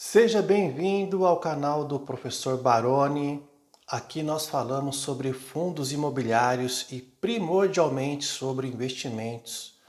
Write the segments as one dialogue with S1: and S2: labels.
S1: Seja bem-vindo ao canal do Professor Baroni. Aqui nós falamos sobre fundos imobiliários e primordialmente sobre investimentos.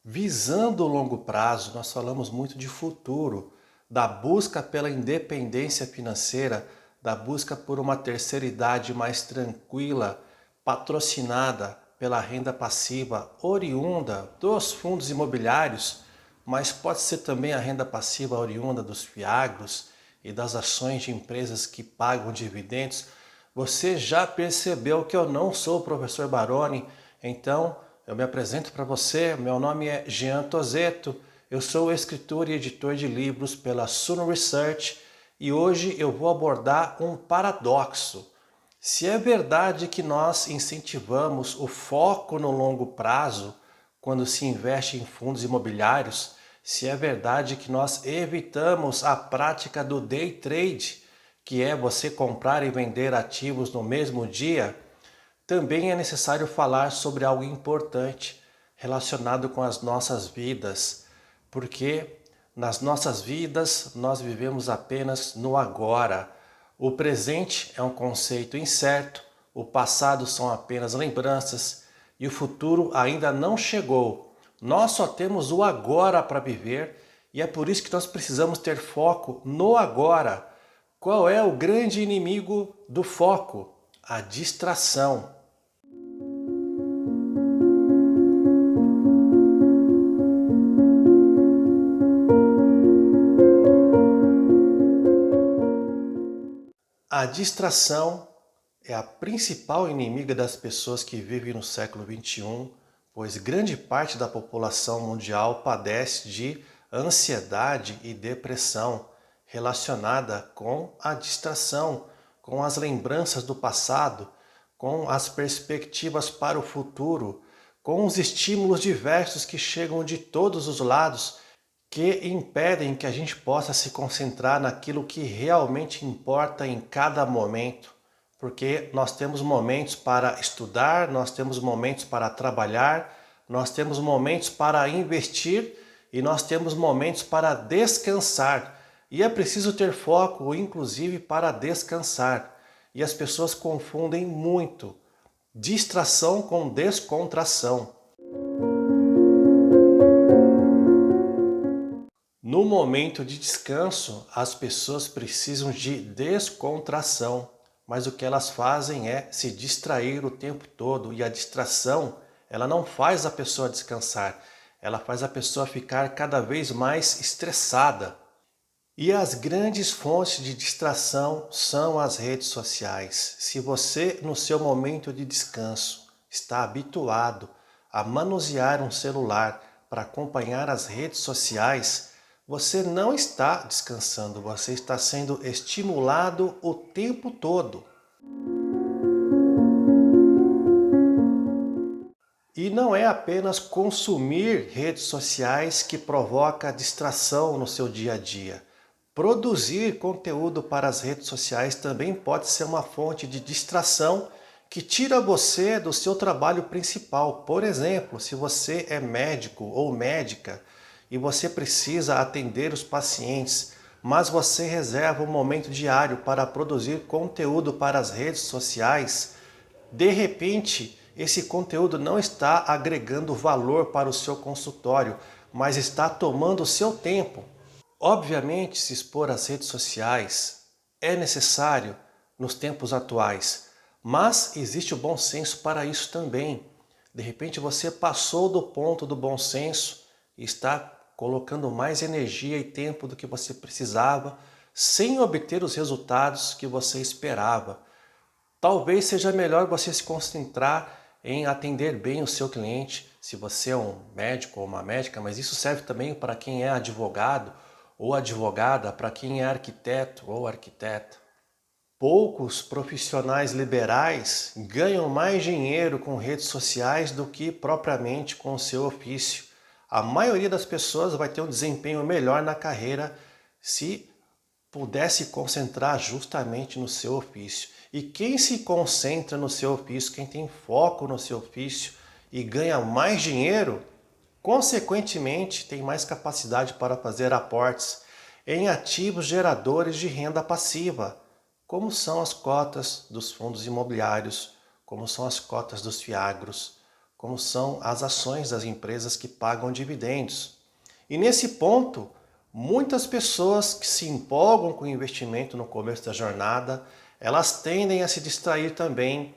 S1: Visando o longo prazo, nós falamos muito de futuro, da busca pela independência financeira, da busca por uma terceira idade mais tranquila, patrocinada pela renda passiva oriunda dos fundos imobiliários, mas pode ser também a renda passiva oriunda dos fiagros e das ações de empresas que pagam dividendos. Você já percebeu que eu não sou o professor Baroni, então eu me apresento para você. Meu nome é Jean Tozeto, eu sou escritor e editor de livros pela Suno Research e hoje eu vou abordar um paradoxo. Se é verdade que nós incentivamos o foco no longo prazo quando se investe em fundos imobiliários, se é verdade que nós evitamos a prática do day trade, que é você comprar e vender ativos no mesmo dia, também é necessário falar sobre algo importante relacionado com as nossas vidas, porque nas nossas vidas nós vivemos apenas no agora. O presente é um conceito incerto, o passado são apenas lembranças e o futuro ainda não chegou. Nós só temos o agora para viver e é por isso que nós precisamos ter foco no agora. Qual é o grande inimigo do foco? A distração. A distração é a principal inimiga das pessoas que vivem no século XXI, pois grande parte da população mundial padece de ansiedade e depressão relacionada com a distração, com as lembranças do passado, com as perspectivas para o futuro, com os estímulos diversos que chegam de todos os lados, que impedem que a gente possa se concentrar naquilo que realmente importa em cada momento. Porque nós temos momentos para estudar, nós temos momentos para trabalhar, nós temos momentos para investir e nós temos momentos para descansar. E é preciso ter foco, inclusive, para descansar. E as pessoas confundem muito distração com descontração. No momento de descanso, as pessoas precisam de descontração, mas o que elas fazem é se distrair o tempo todo, e a distração, ela não faz a pessoa descansar, ela faz a pessoa ficar cada vez mais estressada. E as grandes fontes de distração são as redes sociais. Se você, no seu momento de descanso, está habituado a manusear um celular para acompanhar as redes sociais, você não está descansando, você está sendo estimulado o tempo todo. E não é apenas consumir redes sociais que provoca distração no seu dia a dia. Produzir conteúdo para as redes sociais também pode ser uma fonte de distração que tira você do seu trabalho principal. Por exemplo, se você é médico ou médica e você precisa atender os pacientes, mas você reserva um momento diário para produzir conteúdo para as redes sociais, de repente esse conteúdo não está agregando valor para o seu consultório, mas está tomando o seu tempo. Obviamente, se expor às redes sociais é necessário nos tempos atuais, mas existe o bom senso para isso também. De repente você passou do ponto do bom senso e está colocando mais energia e tempo do que você precisava, sem obter os resultados que você esperava. Talvez seja melhor você se concentrar em atender bem o seu cliente, se você é um médico ou uma médica, mas isso serve também para quem é advogado ou advogada, para quem é arquiteto ou arquiteta. Poucos profissionais liberais ganham mais dinheiro com redes sociais do que propriamente com o seu ofício. A maioria das pessoas vai ter um desempenho melhor na carreira se puder se concentrar justamente no seu ofício. E quem se concentra no seu ofício, quem tem foco no seu ofício e ganha mais dinheiro, consequentemente tem mais capacidade para fazer aportes em ativos geradores de renda passiva, como são as cotas dos fundos imobiliários, como são as cotas dos fiagros, como são as ações das empresas que pagam dividendos. E nesse ponto, muitas pessoas que se empolgam com o investimento no começo da jornada, elas tendem a se distrair também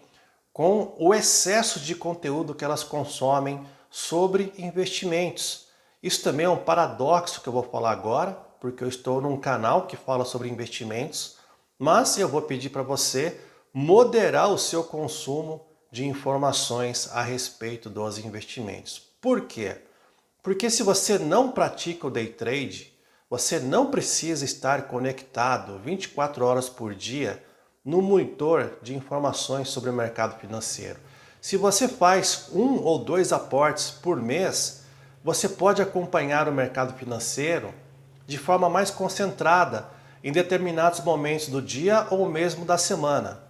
S1: com o excesso de conteúdo que elas consomem sobre investimentos. Isso também é um paradoxo que eu vou falar agora, porque eu estou num canal que fala sobre investimentos, mas eu vou pedir para você moderar o seu consumo de informações a respeito dos investimentos. Por quê? Porque se você não pratica o day trade, você não precisa estar conectado 24 horas por dia no monitor de informações sobre o mercado financeiro. Se você faz 1 ou 2 aportes por mês, você pode acompanhar o mercado financeiro de forma mais concentrada em determinados momentos do dia ou mesmo da semana.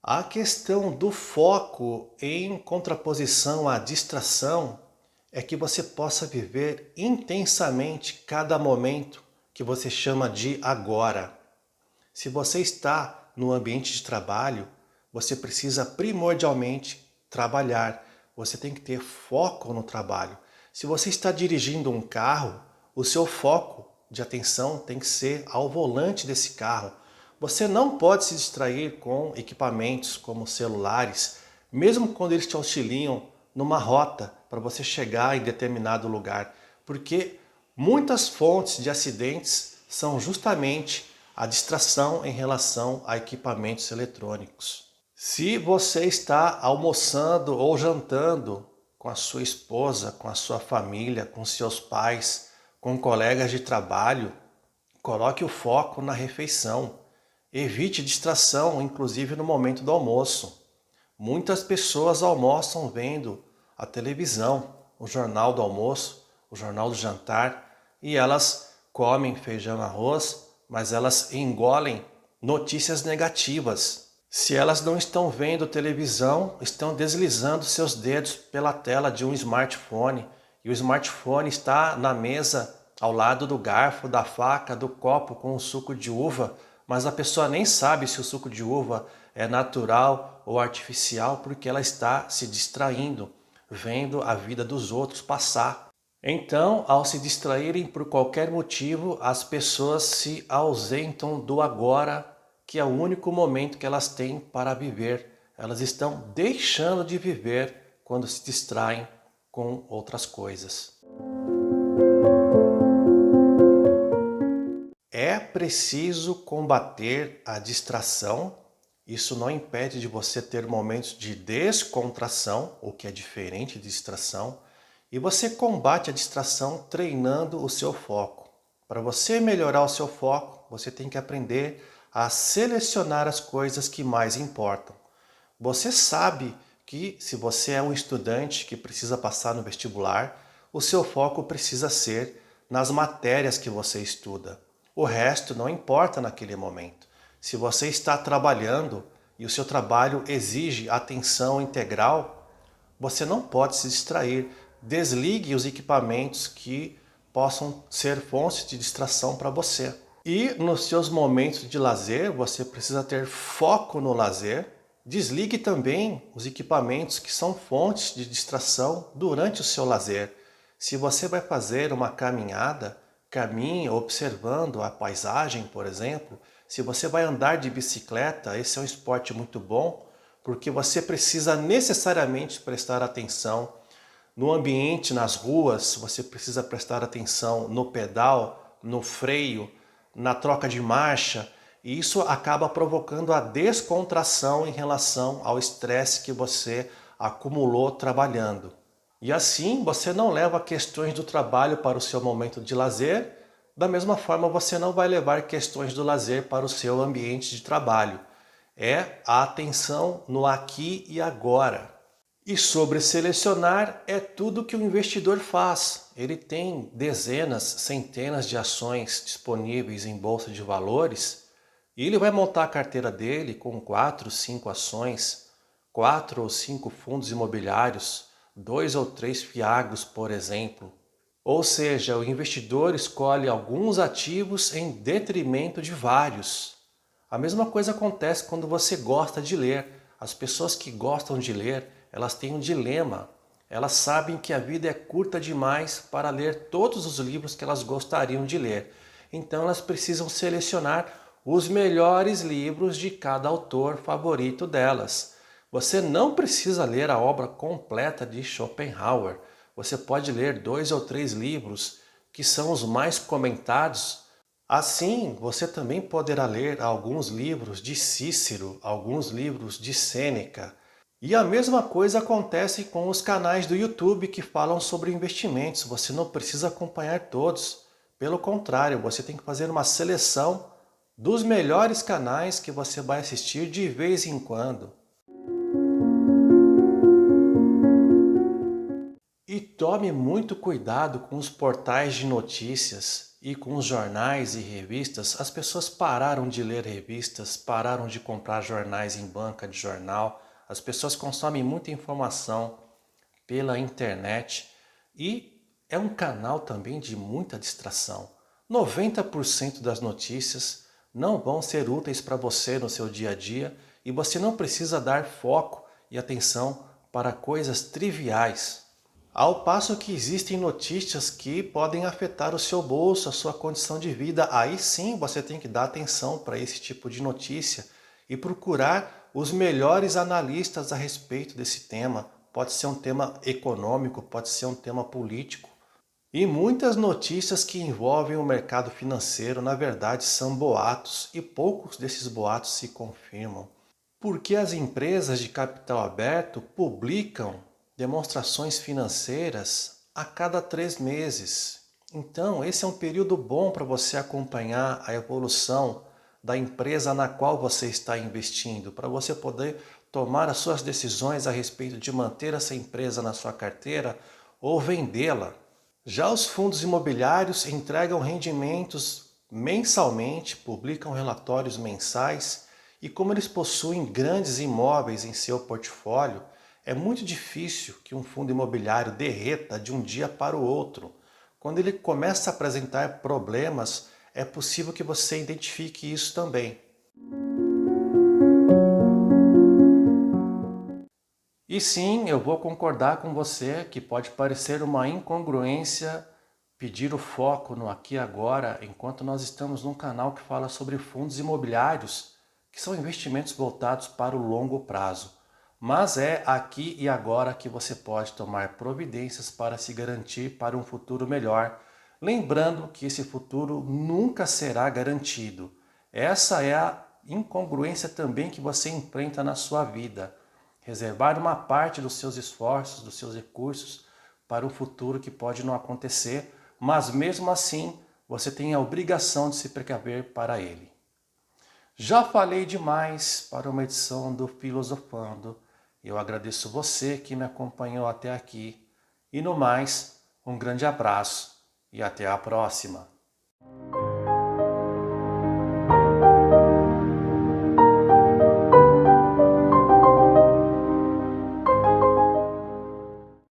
S1: A questão do foco em contraposição à distração é que você possa viver intensamente cada momento que você chama de agora. Se você está no ambiente de trabalho, você precisa primordialmente trabalhar. Você tem que ter foco no trabalho. Se você está dirigindo um carro, o seu foco de atenção tem que ser ao volante desse carro. Você não pode se distrair com equipamentos como celulares, mesmo quando eles te auxiliam numa rota para você chegar em determinado lugar, porque muitas fontes de acidentes são justamente a distração em relação a equipamentos eletrônicos. Se você está almoçando ou jantando com a sua esposa, com a sua família, com seus pais, com colegas de trabalho, coloque o foco na refeição. Evite distração, inclusive no momento do almoço. Muitas pessoas almoçam vendo a televisão, o jornal do almoço, o jornal do jantar, e elas comem feijão e arroz, mas elas engolem notícias negativas. Se elas não estão vendo televisão, estão deslizando seus dedos pela tela de um smartphone, e o smartphone está na mesa ao lado do garfo, da faca, do copo com o suco de uva, mas a pessoa nem sabe se o suco de uva é natural ou artificial, porque ela está se distraindo, vendo a vida dos outros passar. Então, ao se distraírem por qualquer motivo, as pessoas se ausentam do agora, que é o único momento que elas têm para viver. Elas estão deixando de viver quando se distraem com outras coisas. É preciso combater a distração. Isso não impede de você ter momentos de descontração, o que é diferente de distração. E você combate a distração treinando o seu foco. Para você melhorar o seu foco, você tem que aprender a selecionar as coisas que mais importam. Você sabe que se você é um estudante que precisa passar no vestibular, o seu foco precisa ser nas matérias que você estuda. O resto não importa naquele momento. Se você está trabalhando e o seu trabalho exige atenção integral, você não pode se distrair. Desligue os equipamentos que possam ser fontes de distração para você. E nos seus momentos de lazer, você precisa ter foco no lazer. Desligue também os equipamentos que são fontes de distração durante o seu lazer. Se você vai fazer uma caminhada, caminhe observando a paisagem, por exemplo. Se você vai andar de bicicleta, esse é um esporte muito bom, porque você precisa necessariamente prestar atenção no ambiente, nas ruas. Você precisa prestar atenção no pedal, no freio, na troca de marcha, e isso acaba provocando a descontração em relação ao estresse que você acumulou trabalhando. E assim você não leva questões do trabalho para o seu momento de lazer, da mesma forma você não vai levar questões do lazer para o seu ambiente de trabalho. É a atenção no aqui e agora. E sobre selecionar, é tudo que o investidor faz. Ele tem dezenas, centenas de ações disponíveis em bolsa de valores e ele vai montar a carteira dele com 4, 5 ações, 4 ou 5 fundos imobiliários, 2 ou 3 fiagos, por exemplo. Ou seja, o investidor escolhe alguns ativos em detrimento de vários. A mesma coisa acontece quando você gosta de ler. As pessoas que gostam de ler, elas têm um dilema. Elas sabem que a vida é curta demais para ler todos os livros que elas gostariam de ler. Então elas precisam selecionar os melhores livros de cada autor favorito delas. Você não precisa ler a obra completa de Schopenhauer. Você pode ler 2 ou 3 livros que são os mais comentados. Assim, você também poderá ler alguns livros de Cícero, alguns livros de Sêneca. E a mesma coisa acontece com os canais do YouTube que falam sobre investimentos. Você não precisa acompanhar todos. Pelo contrário, você tem que fazer uma seleção dos melhores canais que você vai assistir de vez em quando. E tome muito cuidado com os portais de notícias e com os jornais e revistas. As pessoas pararam de ler revistas, pararam de comprar jornais em banca de jornal. As pessoas consomem muita informação pela internet e é um canal também de muita distração. 90% das notícias não vão ser úteis para você no seu dia a dia e você não precisa dar foco e atenção para coisas triviais. Ao passo que existem notícias que podem afetar o seu bolso, a sua condição de vida, aí sim você tem que dar atenção para esse tipo de notícia e procurar os melhores analistas a respeito desse tema. Pode ser um tema econômico, pode ser um tema político. E muitas notícias que envolvem o mercado financeiro, na verdade, são boatos e poucos desses boatos se confirmam. Porque as empresas de capital aberto publicam demonstrações financeiras a cada 3 meses. Então, esse é um período bom para você acompanhar a evolução da empresa na qual você está investindo, para você poder tomar as suas decisões a respeito de manter essa empresa na sua carteira ou vendê-la. Já os fundos imobiliários entregam rendimentos mensalmente, publicam relatórios mensais e como eles possuem grandes imóveis em seu portfólio, é muito difícil que um fundo imobiliário derreta de um dia para o outro. Quando ele começa a apresentar problemas, é possível que você identifique isso também. E sim, eu vou concordar com você que pode parecer uma incongruência pedir o foco no aqui e agora, enquanto nós estamos num canal que fala sobre fundos imobiliários, que são investimentos voltados para o longo prazo. Mas é aqui e agora que você pode tomar providências para se garantir para um futuro melhor, lembrando que esse futuro nunca será garantido. Essa é a incongruência também que você enfrenta na sua vida. Reservar uma parte dos seus esforços, dos seus recursos para um futuro que pode não acontecer, mas mesmo assim você tem a obrigação de se precaver para ele. Já falei demais para uma edição do Filosofando. Eu agradeço você que me acompanhou até aqui. E no mais, um grande abraço e até a próxima.